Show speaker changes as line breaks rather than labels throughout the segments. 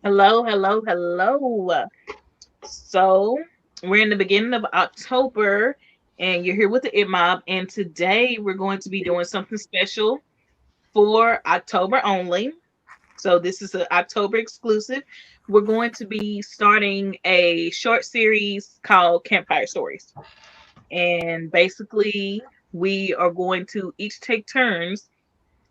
Hello, hello, hello. So, we're in the beginning of October, and you're here with the It Mob. And today, we're going to be doing something special for October only. So, this is an October exclusive. We're going to be starting a short series called Campfire Stories. And basically, we are going to each take turns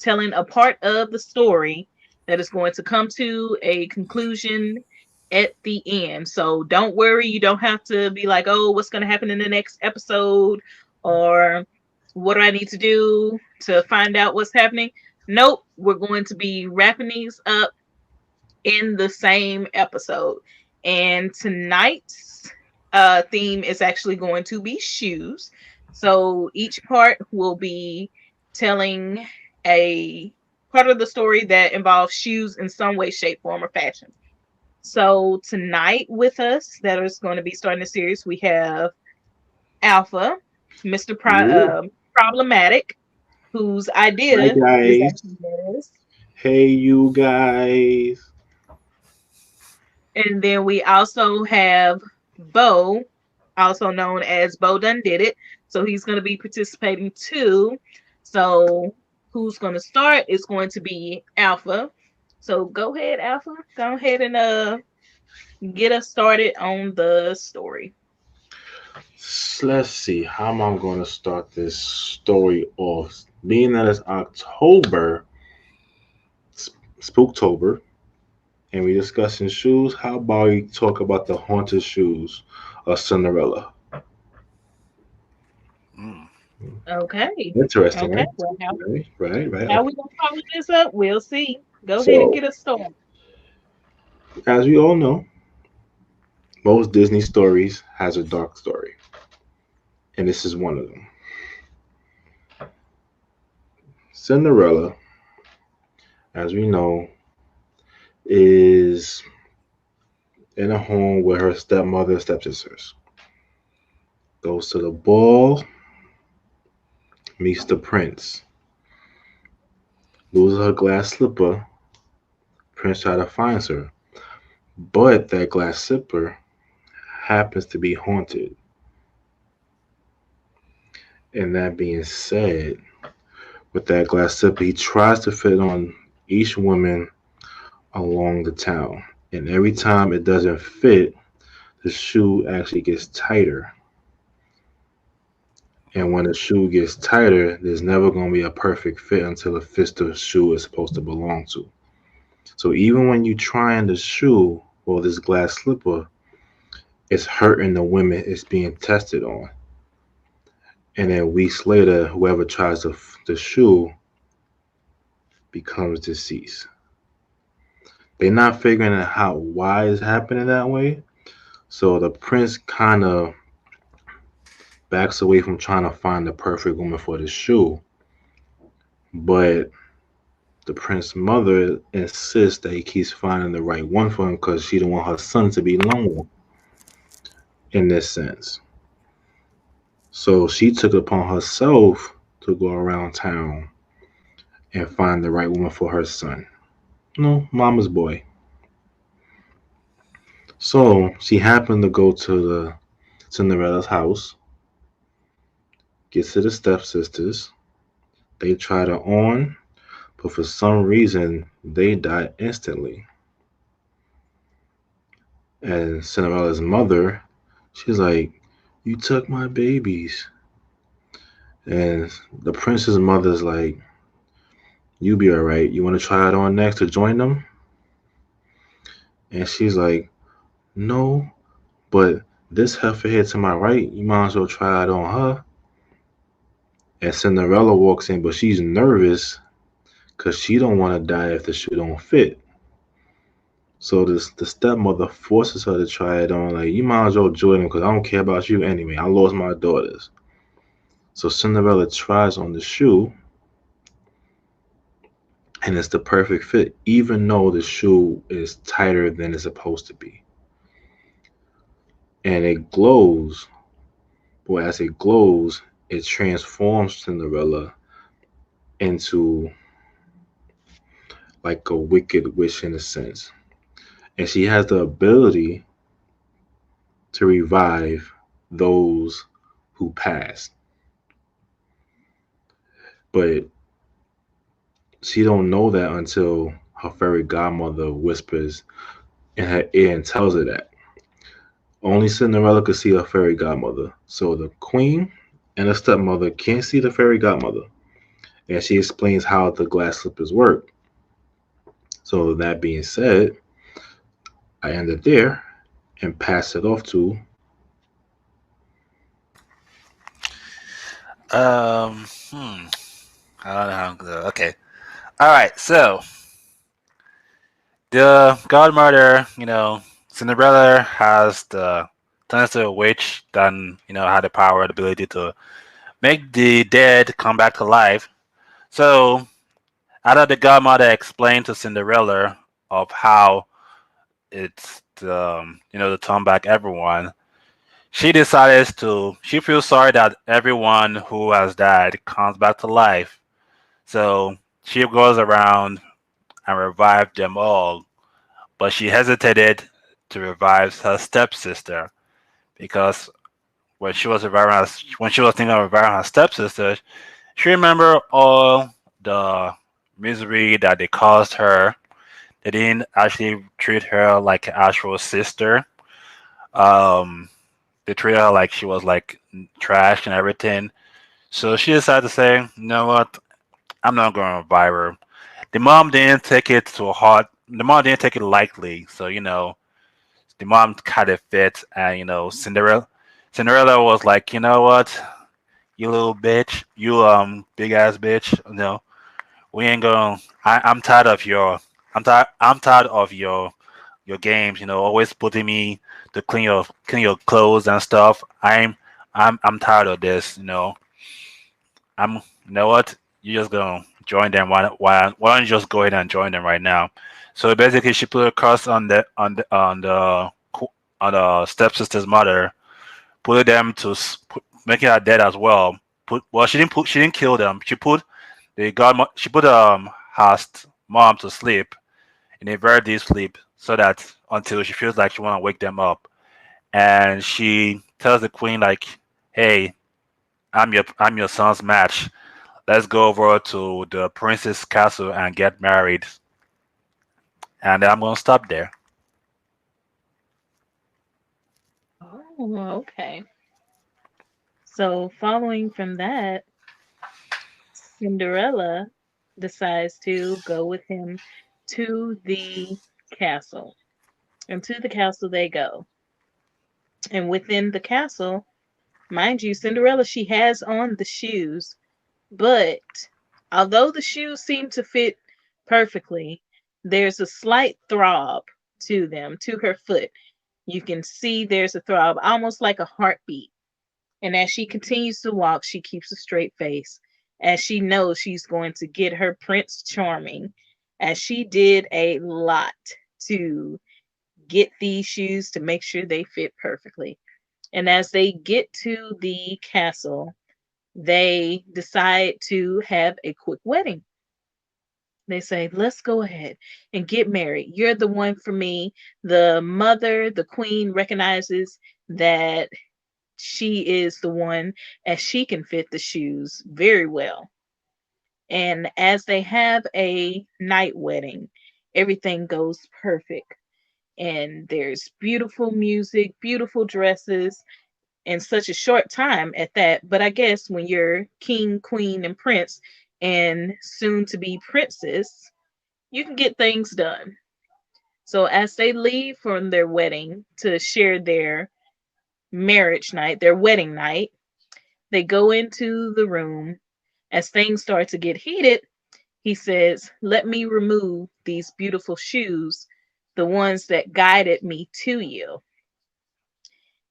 telling a part of the story that is going to come to a conclusion at the end. So don't worry, you don't have to be like, oh, what's going to happen in the next episode? Or what do I need to do to find out what's happening? Nope, we're going to be wrapping these up in the same episode. And tonight's theme is actually going to be shoes. So each part will be telling a part of the story that involves shoes in some way, shape, form, or fashion. So tonight with us, that is going to be starting the series, we have Alpha, Mr.
Yeah.
Problematic, whose
Hi
idea is
guys.
actually this.
Hey you guys.
And then we also have Bo, also known as Bo Done Did It. So he's going to be participating too. So who's going to start is going to be Alpha. So go ahead, Alpha. Go ahead and get us started on the story.
Let's see how am I going to start this story off. Being that it's October, Spooktober, and we discussing shoes, how about we talk about the haunted shoes of Cinderella?
Mm.
Okay.
Interesting,
Okay.
right?
Well,
Right.
how
Okay.
we gonna follow this up? We'll see. Go ahead and
So,
get us started.
as we all know, most Disney stories has a dark story, and this is one of them. Cinderella, as we know, is in a home with her stepmother and stepsisters. Goes to the ball, meets the prince. Loses her glass slipper. Prince try to find her. But that glass slipper happens to be haunted. And that being said, with that glass slipper, he tries to fit on each woman along the town. And every time it doesn't fit, the shoe actually gets tighter. And when the shoe gets tighter, there's never going to be a perfect fit until it fits the shoe it's supposed to belong to. So even when you trying the shoe or this glass slipper, it's hurting the women it's being tested on. And then weeks later, whoever tries the shoe becomes deceased. They're not figuring out how why it's happening that way. So the prince kind of backs away from trying to find the perfect woman for the shoe. But the prince's mother insists that he keeps finding the right one for him because she don't want her son to be lonely in this sense. So she took it upon herself to go around town and find the right woman for her son. No, mama's boy. So she happened to go to the Cinderella's house, gets to the stepsisters. They try her on, but for some reason they die instantly. And Cinderella's mother, she's like, "You took my babies." And the prince's mother's like, "You be alright. You want to try it on next to join them?" And she's like, "No, but this heifer here to my right, you might as well try it on her." And Cinderella walks in, but she's nervous because she don't want to die if the shoe don't fit. So the stepmother forces her to try it on. Like, you might as well join them because I don't care about you anyway. I lost my daughters. So Cinderella tries on the shoe, and it's the perfect fit, even though the shoe is tighter than it's supposed to be. And it glows. But as it glows, it transforms Cinderella into like a wicked witch in a sense. and she has the ability to revive those who passed. But she don't know that until her fairy godmother whispers in her ear and tells her that. Only Cinderella could see her fairy godmother. So the queen and the stepmother can't see the fairy godmother. And she explains how the glass slippers work. So that being said, I ended there and pass it off to
Um, hmm. I don't know how I'm gonna. Okay. All right. So the godmother, Cinderella has the turns to a witch, then had the power, the ability to make the dead come back to life. So after the godmother explained to Cinderella of how it's to turn back everyone, she decides to. She feels sorry that everyone who has died comes back to life. So she goes around and revives them all, but she hesitated to revive her stepsister because when she was thinking of reviving her stepsister, she remembered all the misery that they caused her. They didn't actually treat her like an actual sister. Um, they treated her like she was like trash and everything. So she decided to say, you know what? I'm not going to revive her. The mom didn't take it to heart. The mom didn't take it lightly. So the mom kind of fit, and Cinderella was like, you know what, you little bitch, you big ass bitch. We ain't going. I'm tired of your. I'm tired of your games. Always putting me to clean your clothes and stuff. I'm tired of this. I'm. You know what? You just gonna join them. Why don't you just go ahead and join them right now? So basically, she put a curse on the stepsister's mother, put them to making her dead as well. She didn't kill them. She put her mom to sleep in a very deep sleep, so that until she feels like she want to wake them up, and she tells the queen like, "Hey, I'm your son's match. Let's go over to the prince's castle and get married." And I'm gonna stop there.
Oh, okay. So, following from that, Cinderella decides to go with him to the castle. And to the castle they go. And within the castle, mind you, Cinderella, she has on the shoes, but although the shoes seem to fit perfectly, there's a slight throb to them, to her foot. You can see there's a throb, almost like a heartbeat. And as she continues to walk, she keeps a straight face, as she knows she's going to get her Prince Charming, as she did a lot to get these shoes to make sure they fit perfectly. And as they get to the castle, they decide to have a quick wedding. They say, let's go ahead and get married. You're the one for me. The mother, the queen, recognizes that she is the one, as she can fit the shoes very well. And as they have a night wedding, everything goes perfect. And there's beautiful music, beautiful dresses, in such a short time at that. But I guess when you're king, queen, and prince, and soon to be princess, you can get things done. So as they leave from their wedding to share their marriage night, their wedding night, they go into the room. As things start to get heated, he says, let me remove these beautiful shoes, the ones that guided me to you.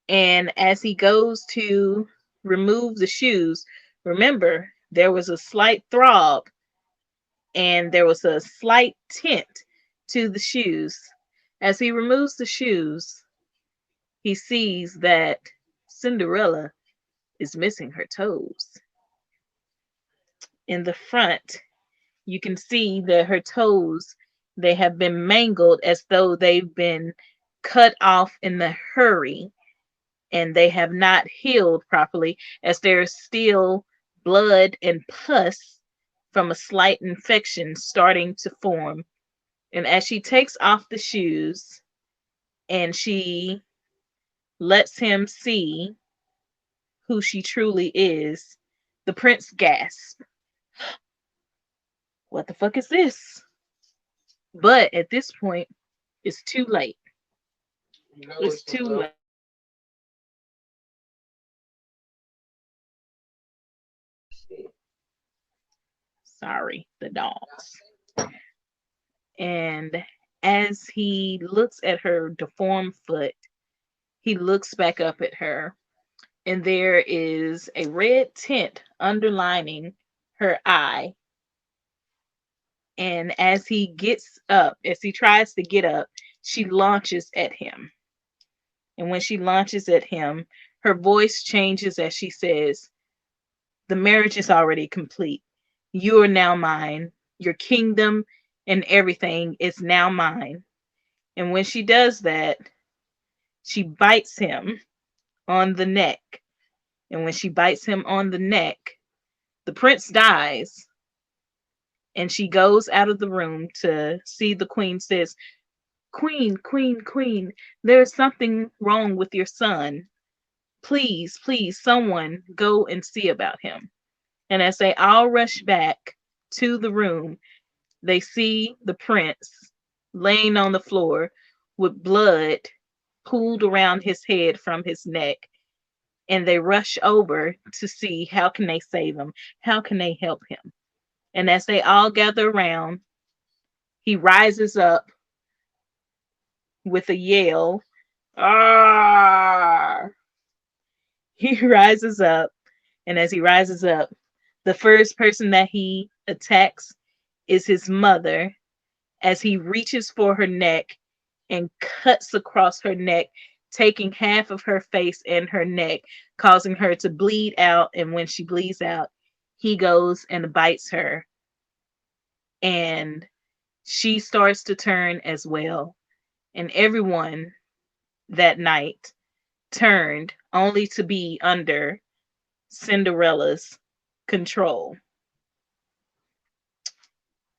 And as he goes to remove the shoes, remember, there was a slight throb and there was a slight tint to the shoes. As he removes the shoes, he sees that Cinderella is missing her toes. In the front, you can see that her toes They have been mangled as though they've been cut off in the hurry, and they have not healed properly, as there's still blood and pus from a slight infection starting to form. And as she takes off the shoes and she lets him see who she truly is, the prince gasps, "What the fuck is this?" But at this point, it's too late. It's too late. Sorry, the dogs. And as he looks at her deformed foot, he looks back up at her, and there is a red tint underlining her eye. And as he gets up, as he tries to get up, she launches at him. And when she launches at him, her voice changes as she says, "The marriage is already complete. You are now mine. Your kingdom and everything is now mine." And when she does that, she bites him on the neck. And when she bites him on the neck, the prince dies. And she goes out of the room to see the queen, says, "Queen, queen, queen, there's something wrong with your son. Please, please, someone go and see about him." And as they all rush back to the room, they see the prince laying on the floor with blood pooled around his head from his neck. And they rush over to see how can they save him, how can they help him. And as they all gather around, he rises up with a yell. Ah! He rises up, and as he rises up, the first person that he attacks is his mother, as he reaches for her neck and cuts across her neck, taking half of her face and her neck, causing her to bleed out. And when she bleeds out, he goes and bites her, and she starts to turn as well. And everyone that night turned only to be under Cinderella's control.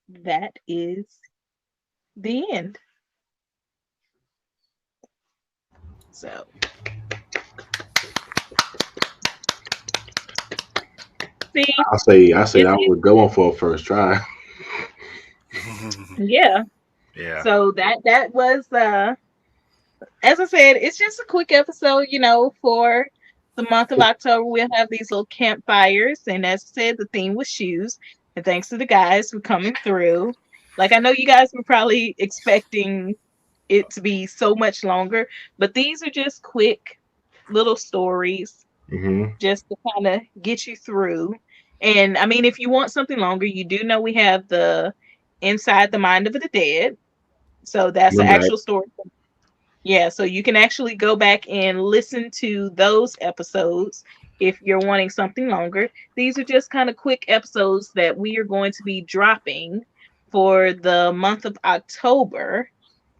That is the end. So, see,
I say
it's
that was going for a first try.
yeah.
Yeah.
So that was as I said, it's just a quick episode, for the month of October. We'll have these little campfires, and as I said, the theme was shoes. And thanks to the guys for coming through. Like, I know you guys were probably expecting it to be so much longer, but these are just quick little stories
Hmm.
just to kind of get you through. And I mean, if you want something longer, you do know we have the Inside the Mind of the Dead. So that's the
Remember that?
actual story. Yeah, so you can actually go back and listen to those episodes if you're wanting something longer. These are just kind of quick episodes that we are going to be dropping for the month of October.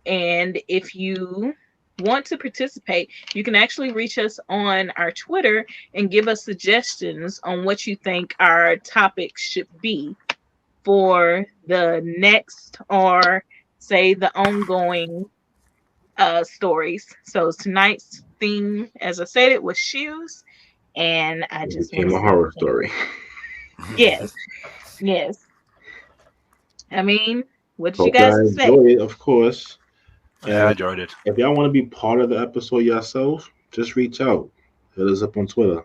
And if you want to participate, you can actually reach us on our Twitter and give us suggestions on what you think our topics should be for the next, or say the ongoing stories. So tonight's theme, as I said, it was shoes, and I
It
just want
became
to
a
say
horror story.
yes, yes. I mean, what did you
Hope
guys
y'all
say?
enjoy it, of course.
Yeah, I
And
enjoyed it.
if y'all want to be part of the episode yourself, just reach out. Hit us up on Twitter.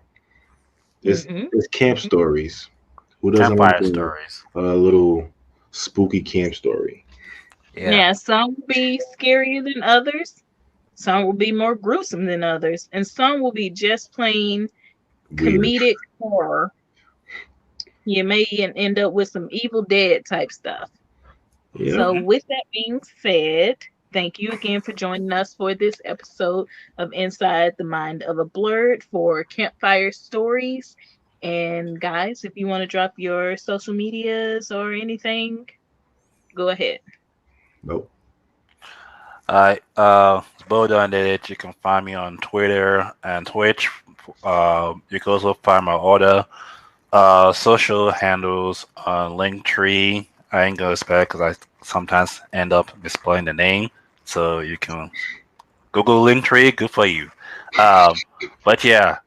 It's
Hmm.
it's camp stories. Who doesn't like
Campfire stories.
a little spooky camp story?
Yeah.
Yeah, some will be scarier than others. Some will be more gruesome than others, and some will be just plain
Weird.
comedic horror. You may end up with some Evil Dead type stuff.
Yep.
So,
Hmm.
with that being said, thank you again for joining us for this episode of Inside the Mind of a Blerd for Campfire Stories. And, guys, if you want to drop your social medias or anything, go ahead.
Nope.
It's Bodan It. You can find me on Twitter and Twitch. You can also find my other social handles on Linktree. I ain't gonna spell because I sometimes end up misspelling the name. So you can Google Linktree. Good for you. Um, but yeah,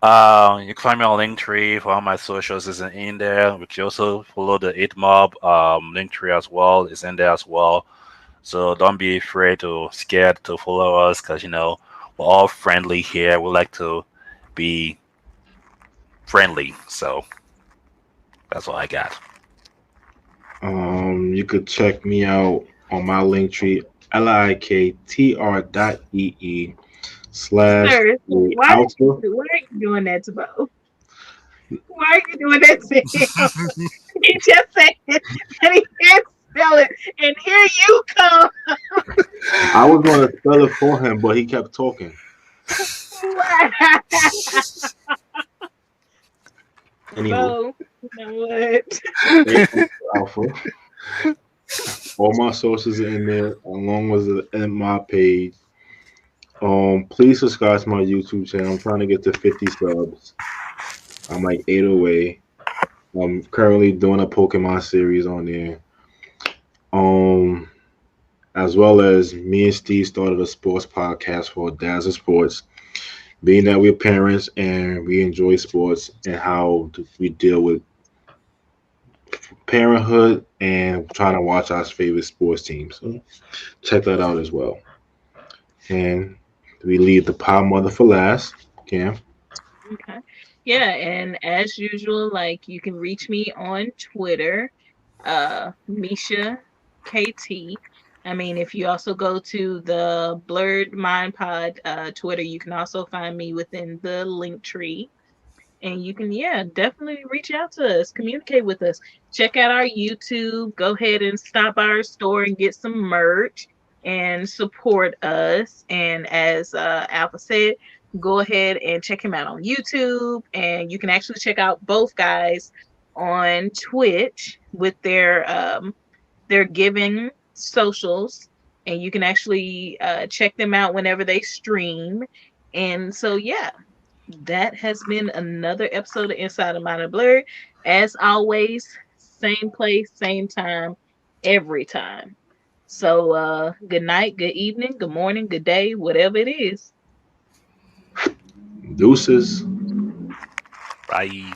you can find me on Linktree for all my socials is in there. Which you also follow the 8mob Linktree as well. Is in there as well. So don't be afraid or scared to follow us because we're all friendly here. We like to be friendly. So that's all I got.
You could check me out on my link tree, liktr.ee slash
Sir,
alpha.
why are you doing that to Bo? Why are you doing that to him? He just said that he can't spell it, and here you come.
I was going to spell it for him, but he kept talking.
What?
Anywho,
Bo, you know what?
alpha. All my sources are in there, along with in my page. Please subscribe to my YouTube channel. I'm trying to get to 50 subs. I'm like 8 away. I'm currently doing a Pokemon series on there. Um, as well as me and Steve started a sports podcast for Dazzle Sports. Being that we're parents and we enjoy sports and how we deal with parenthood and trying to watch our favorite sports teams. So check that out as well. And we leave the Power Mother for last. Cam.
Okay. Yeah, and as usual, like you can reach me on Twitter, Misha KT. I mean, if you also go to the Blerd Mind Pod Twitter, you can also find me within the link tree. And you can, yeah, definitely reach out to us, communicate with us. Check out our YouTube. Go ahead and stop by our store and get some merch and support us. And as Alpha said, go ahead and check him out on YouTube. And you can actually check out both guys on Twitch with their giving socials. And you can actually check them out whenever they stream. And so, yeah, that has been another episode of Inside of Mind and Blerd. As always, same place, same time, every time. So good night, good evening, good morning, good day, whatever it is.
Deuces.
Bye.